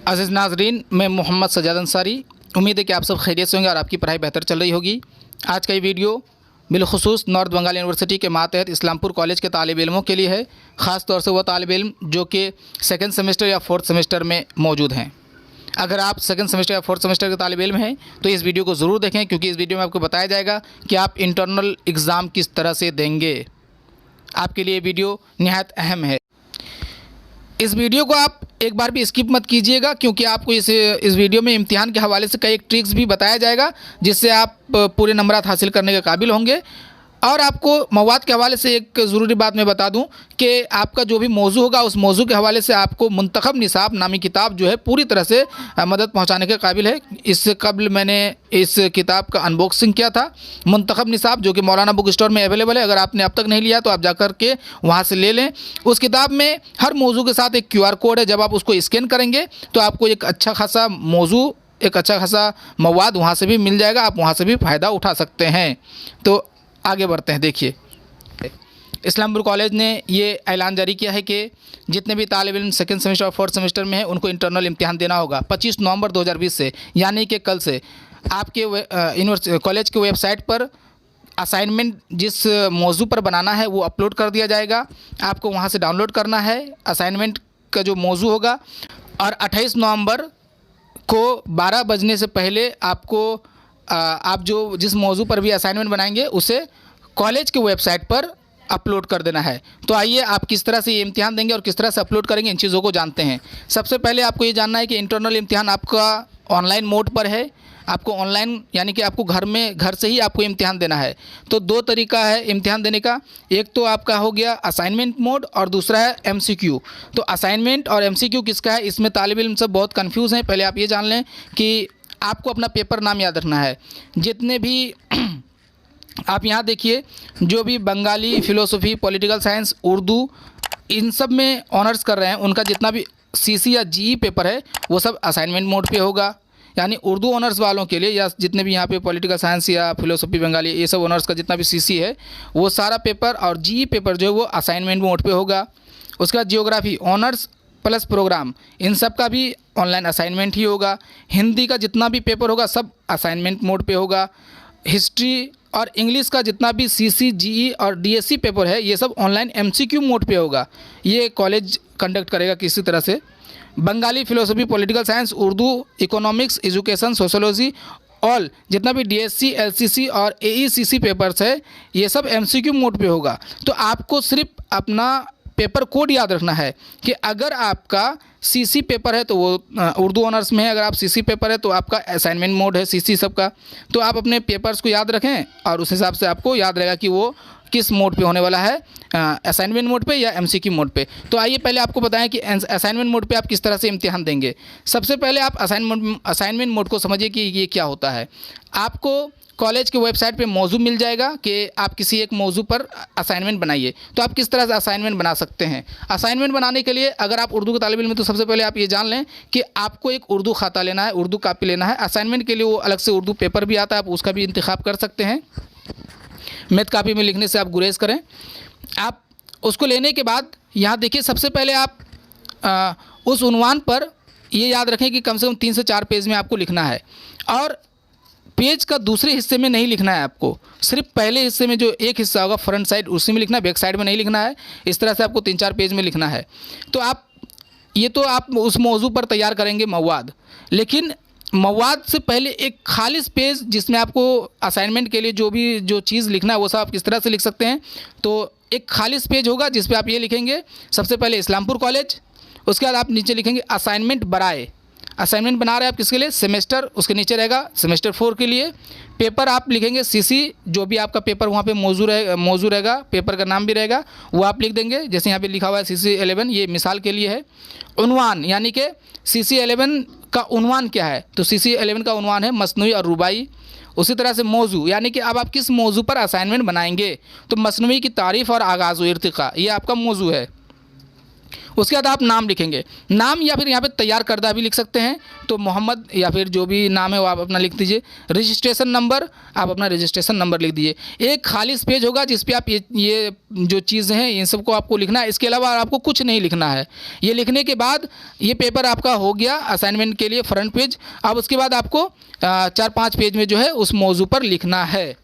अज़ीज़ नाज़रीन, मैं मोहम्मद सज्जाद अंसारी। उम्मीद है कि आप सब खैरियत से होंगे और आपकी पढ़ाई बेहतर चल रही होगी। आज का ये वीडियो बिलखुसूस नॉर्थ बंगाल यूनिवर्सिटी के मातहत इस्लामपुर कॉलेज के तालिब इल्मों के लिए है, ख़ास तौर से वो तालिब इल्म जो कि सेकंड सेमेस्टर या फोर्थ सेमेस्टर में मौजूद हैं। अगर आप सेकंड सेमेस्टर या फोर्थ सेमेस्टर के तालिब इल्म हैं तो इस वीडियो को ज़रूर देखें, क्योंकि इस वीडियो में आपको बताया जाएगा कि आप इंटरनल एग्ज़ाम किस तरह से देंगे। आपके लिए वीडियो निहायत अहम है। इस वीडियो को आप एक बार भी स्किप मत कीजिएगा, क्योंकि आपको इस वीडियो में इम्तिहान के हवाले से कई ट्रिक्स भी बताया जाएगा जिससे आप पूरे नंबरात हासिल करने के काबिल होंगे। और आपको मवाद के हवाले से एक ज़रूरी बात मैं बता दूं कि आपका जो भी मौजू होगा उस मौजू के हवाले से आपको मुंतखब निसाब नामी किताब जो है पूरी तरह से मदद पहुंचाने के काबिल है। इससे कबल मैंने इस किताब का अनबॉक्सिंग किया था, मुंतखब निसाब, जो कि मौलाना बुक स्टोर में अवेलेबल है। अगर आपने अब तक नहीं लिया तो आप जाकर के वहाँ से ले लें। उस किताब में हर मौजू के साथ एक QR कोड है। जब आप उसको स्कैन करेंगे तो आपको एक अच्छा खासा मौजू, एक अच्छा खासा मवाद वहाँ से भी मिल जाएगा। आप वहाँ से भी फ़ायदा उठा सकते हैं। तो आगे बढ़ते हैं। देखिए, इस्लामपुर कॉलेज ने ये ऐलान जारी किया है कि जितने भी तालिब इल्म सेकंड सेमेस्टर और फोर्थ सेमेस्टर में हैं उनको इंटरनल इम्तिहान देना होगा 25 नवंबर 2020 से, यानी कि कल से। आपके कॉलेज के वेबसाइट पर असाइनमेंट जिस मौजू पर बनाना है वो अपलोड कर दिया जाएगा। आपको वहाँ से डाउनलोड करना है असाइनमेंट का जो मौजू होगा, और 28 नवंबर को 12 बजने से पहले आपको आप जो जिस मौजू पर भी असाइनमेंट बनाएंगे उसे कॉलेज के वेबसाइट पर अपलोड कर देना है। तो आइए आप किस तरह से ये इम्तिहान देंगे और किस तरह से अपलोड करेंगे, इन चीज़ों को जानते हैं। सबसे पहले आपको ये जानना है कि इंटरनल इम्तिहान आपका ऑनलाइन मोड पर है। आपको ऑनलाइन यानी कि आपको घर से ही आपको इम्तिहान देना है। तो दो तरीका है इम्तिहान देने का। एक तो आपका हो गया असाइनमेंट मोड और दूसरा है MCQ। तो असाइनमेंट और MCQ किसका है, इसमें तालिब इल्म सब बहुत कन्फ्यूज़ हैं। पहले आप ये जान लें कि आपको अपना पेपर नाम याद रखना है। जितने भी आप यहाँ देखिए, जो भी Bengali, philosophy, political science, Urdu, इन सब में ऑनर्स कर रहे हैं, उनका जितना भी CC या GE पेपर है वो सब असाइनमेंट मोड पे होगा। यानी उर्दू ऑनर्स वालों के लिए, या जितने भी यहाँ पे पॉलिटिकल साइंस या फ़िलोसफी, बंगाली, ये सब ऑनर्स का जितना भी CC है वो सारा पेपर और GE पेपर जो है वो असाइनमेंट मोड पे होगा। उसके बाद जियोग्राफी ऑनर्स प्लस प्रोग्राम, इन सब का भी ऑनलाइन असाइनमेंट ही होगा। हिंदी का जितना भी पेपर होगा सब असाइनमेंट मोड पे होगा। हिस्ट्री और इंग्लिश का जितना भी CC, GE और DSC पेपर है ये सब ऑनलाइन MCQ मोड पे होगा। ये कॉलेज कंडक्ट करेगा किसी तरह से। Bengali, philosophy, political science, Urdu, economics, education, sociology, all जितना भी DSC, LCC और AECC पेपर्स है ये सब MCQ मोड पे होगा। तो आपको सिर्फ अपना पेपर कोड याद रखना है कि अगर आपका CC पेपर है तो वो उर्दू ऑनर्स में है, अगर आप CC पेपर है तो आपका असाइनमेंट मोड है CC सबका। तो आप अपने पेपर्स को याद रखें और उस हिसाब से आपको याद रहेगा कि वो किस मोड पे होने वाला है, असाइनमेंट मोड पे या MCQ मोड पे। तो आइए पहले आपको बताएं कि असाइनमेंट मोड पे आप किस तरह से इम्तिहान देंगे। सबसे पहले आप असाइनमेंट मोड को समझिए कि ये क्या होता है। आपको कॉलेज के वेबसाइट पे मौजू मिल जाएगा कि आप किसी एक मौजू पर असाइनमेंट बनाइए। तो आप किस तरह से असाइनमेंट बना सकते हैं। असाइनमेंट बनाने के लिए अगर आप उर्दू के तालिब इल्म में, तो सबसे पहले आप ये जान लें कि आपको एक उर्दू खाता लेना है, उर्दू कापी लेना है। असाइनमेंट के लिए वो अलग से उर्दू पेपर भी आता है, आप उसका भी इंतखाब कर सकते हैं। मैथ कापी में लिखने से आप गुरेज करें। आप उसको लेने के बाद यहाँ देखिए, सबसे पहले आप उस उन्वान पर ये याद रखें कि कम से कम 3 से 4 पेज में आपको लिखना है, और पेज का दूसरे हिस्से में नहीं लिखना है। आपको सिर्फ पहले हिस्से में जो एक हिस्सा होगा फ्रंट साइड उसी में लिखना है, बैक साइड में नहीं लिखना है। इस तरह से आपको 3-4 पेज में लिखना है। तो आप उस मौजू पर तैयार करेंगे मवाद, लेकिन मवाद से पहले एक खालिस पेज जिसमें आपको असाइनमेंट के लिए जो चीज़ लिखना है वो सब आप किस तरह से लिख सकते हैं। तो एक खालिस पेज होगा जिस पे आप ये लिखेंगे, सबसे पहले इस्लामपुर कॉलेज, उसके बाद आप नीचे लिखेंगे असाइनमेंट बराए। असाइनमेंट बना रहे हैं आप किसके लिए, सेमेस्टर, उसके नीचे रहेगा सेमेस्टर 4 के लिए। पेपर आप लिखेंगे CC, जो भी आपका पेपर वहाँ पे मौजू रहेगा, पेपर का नाम भी रहेगा वो आप लिख देंगे। जैसे यहाँ पे लिखा हुआ है CC 11, ये मिसाल के लिए है। उन्वान यानी कि CC 11 का उन्वान क्या है, तो CC 11 का उन्वान है मसनवी और रुबाई। उसी तरह से मौजू यानी कि अब आप किस मौजू पर असाइनमेंट बनाएंगे, तो मसनवी की तारीफ़ और आगाज़ व इर्तिक़ा, ये आपका मौजू है। उसके बाद आप नाम लिखेंगे, नाम या फिर यहाँ पे तैयार करदा भी लिख सकते हैं, तो मोहम्मद या फिर जो भी नाम है वो आप अपना लिख दीजिए। रजिस्ट्रेशन नंबर, आप अपना रजिस्ट्रेशन नंबर लिख दीजिए। एक खाली पेज होगा जिस पे आप ये जो चीज़ें हैं इन सबको आपको लिखना है, इसके अलावा आपको कुछ नहीं लिखना है। ये लिखने के बाद ये पेपर आपका हो गया असाइनमेंट के लिए फ्रंट पेज। अब उसके बाद आपको 4-5 पेज में जो है उस मौजू पर लिखना है।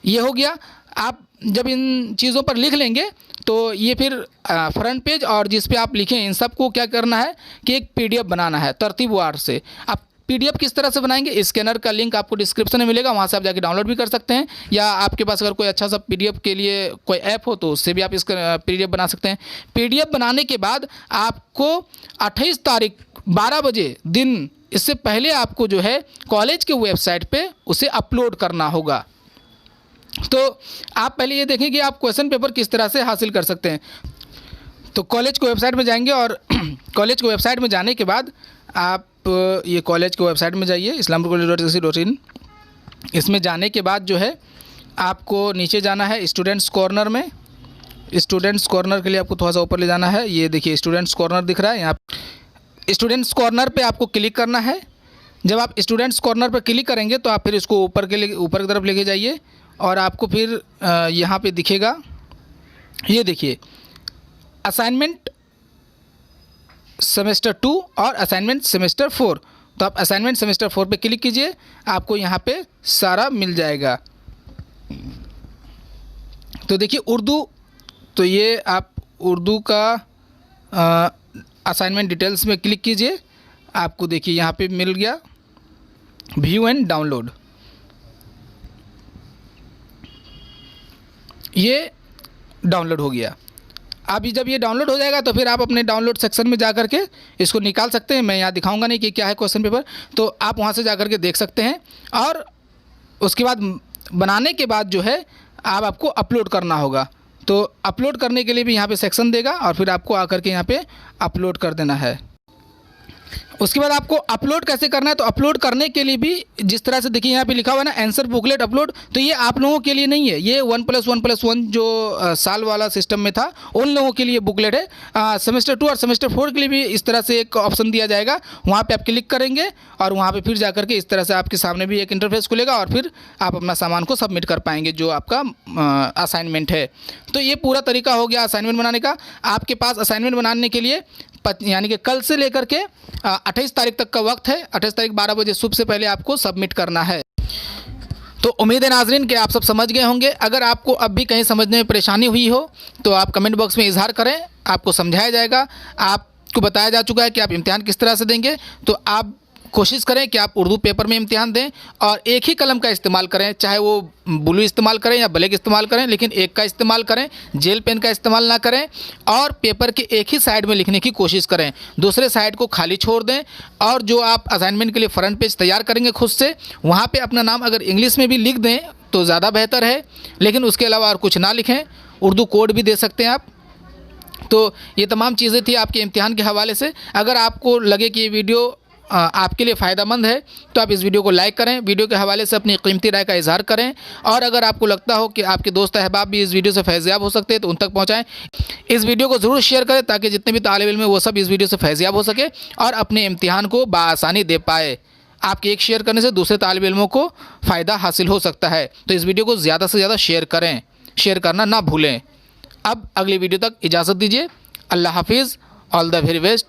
ये हो गया। आप जब इन चीज़ों पर लिख लेंगे तो ये फिर फ्रंट पेज और जिस पे आप लिखें इन सब को क्या करना है कि एक पीडीएफ बनाना है तरतीबवार से। आप पीडीएफ किस तरह से बनाएंगे, स्कैनर का लिंक आपको डिस्क्रिप्शन में मिलेगा, वहाँ से आप जाके डाउनलोड भी कर सकते हैं, या आपके पास अगर कोई अच्छा सा पीडीएफ के लिए कोई ऐप हो तो उससे भी आप इसका पीडीएफ बना सकते हैं। पीडीएफ बनाने के बाद आपको 28 तारीख 12 बजे दिन, इससे पहले आपको जो है कॉलेज के वेबसाइट पर उसे अपलोड करना होगा। तो आप पहले ये देखें कि आप क्वेश्चन पेपर किस तरह से हासिल कर सकते हैं। तो कॉलेज के वेबसाइट में जाएंगे और कॉलेज के वेबसाइट में जाने के बाद आप ये कॉलेज के वेबसाइट में जाइए islampurcollege.ac.in। इसमें जाने के बाद जो है आपको नीचे जाना है स्टूडेंट्स कॉर्नर में। स्टूडेंट्स कॉर्नर के लिए आपको थोड़ा सा ऊपर ले जाना है। ये देखिए स्टूडेंट्स कॉर्नर दिख रहा है, यहाँ स्टूडेंट्स कॉर्नर पे आपको क्लिक करना है। जब आप स्टूडेंट्स कॉर्नर पर क्लिक करेंगे तो आप फिर इसको ऊपर की तरफ लेके जाइए और आपको फिर यहाँ पे दिखेगा, ये देखिए असाइनमेंट सेमेस्टर 2 और असाइनमेंट सेमेस्टर 4। तो आप असाइनमेंट सेमेस्टर 4 पे क्लिक कीजिए, आपको यहाँ पे सारा मिल जाएगा। तो देखिए उर्दू, तो ये आप उर्दू का असाइनमेंट डिटेल्स में क्लिक कीजिए, आपको देखिए यहाँ पे मिल गया व्यू एंड डाउनलोड। ये डाउनलोड हो गया। अभी जब ये डाउनलोड हो जाएगा तो फिर आप अपने डाउनलोड सेक्शन में जा कर के इसको निकाल सकते हैं। मैं यहाँ दिखाऊंगा नहीं कि क्या है क्वेश्चन पेपर, तो आप वहाँ से जा कर के देख सकते हैं। और उसके बाद बनाने के बाद जो है आपको अपलोड करना होगा। तो अपलोड करने के लिए भी यहाँ पे सेक्शन देगा और फिर आपको आकर के यहाँ पे अपलोड कर देना है। उसके बाद आपको अपलोड कैसे करना है, तो अपलोड करने के लिए भी जिस तरह से देखिए यहाँ पे लिखा हुआ है ना आंसर बुकलेट अपलोड, तो ये आप लोगों के लिए नहीं है, ये 1+1+1 जो साल वाला सिस्टम में था उन लोगों के लिए बुकलेट है। सेमेस्टर 2 और सेमेस्टर 4 के लिए भी इस तरह से एक ऑप्शन दिया जाएगा, वहाँ पे आप क्लिक करेंगे और वहाँ पे फिर जा करके इस तरह से आपके सामने भी एक इंटरफेस खुलेगा और फिर आप अपना सामान को सबमिट कर पाएंगे जो आपका असाइनमेंट है। तो ये पूरा तरीका हो गया असाइनमेंट बनाने का। आपके पास असाइनमेंट बनाने के लिए यानी कि कल से लेकर के 28 तारीख तक का वक्त है। 28 तारीख 12 बजे सुबह से पहले आपको सबमिट करना है। तो उम्मीद है नाजरीन कि आप सब समझ गए होंगे। अगर आपको अब भी कहीं समझने में परेशानी हुई हो तो आप कमेंट बॉक्स में इजहार करें, आपको समझाया जाएगा। आपको बताया जा चुका है कि आप इम्तिहान किस तरह से देंगे। तो आप कोशिश करें कि आप उर्दू पेपर में इम्तिहान दें और एक ही कलम का इस्तेमाल करें, चाहे वो ब्लू इस्तेमाल करें या ब्लैक इस्तेमाल करें, लेकिन एक का इस्तेमाल करें, जेल पेन का इस्तेमाल ना करें। और पेपर के एक ही साइड में लिखने की कोशिश करें, दूसरे साइड को खाली छोड़ दें। और जो आप असाइनमेंट के लिए फ्रंट पेज तैयार करेंगे खुद से, वहाँ पे अपना नाम अगर इंग्लिश में भी लिख दें तो ज़्यादा बेहतर है, लेकिन उसके अलावा और कुछ ना लिखें। उर्दू कोड भी दे सकते हैं आप। तो ये तमाम चीज़ें थी आपके इम्तिहान के हवाले से। अगर आपको लगे कि ये वीडियो आपके लिए फ़ायदेमंद है तो आप इस वीडियो को लाइक करें, वीडियो के हवाले से अपनी कीमती राय का इजहार करें। और अगर आपको लगता हो कि आपके दोस्त अहबाब भी इस वीडियो से फैज़याब हो सकते हैं तो उन तक पहुंचाएं। इस वीडियो को ज़रूर शेयर करें ताकि जितने भी तालिब इल्म हैं वो सब इस वीडियो से फैज़याब हो सके और अपने इम्तिहान को बआसानी दे पाए। आपके एक शेयर करने से दूसरे तालिब इल्मों को फ़ायदा हासिल हो सकता है। तो इस वीडियो को ज़्यादा से ज़्यादा शेयर करें, शेयर करना ना भूलें। अब अगली वीडियो तक इजाज़त दीजिए। अल्लाह हाफिज़, ऑल द वेरी बेस्ट।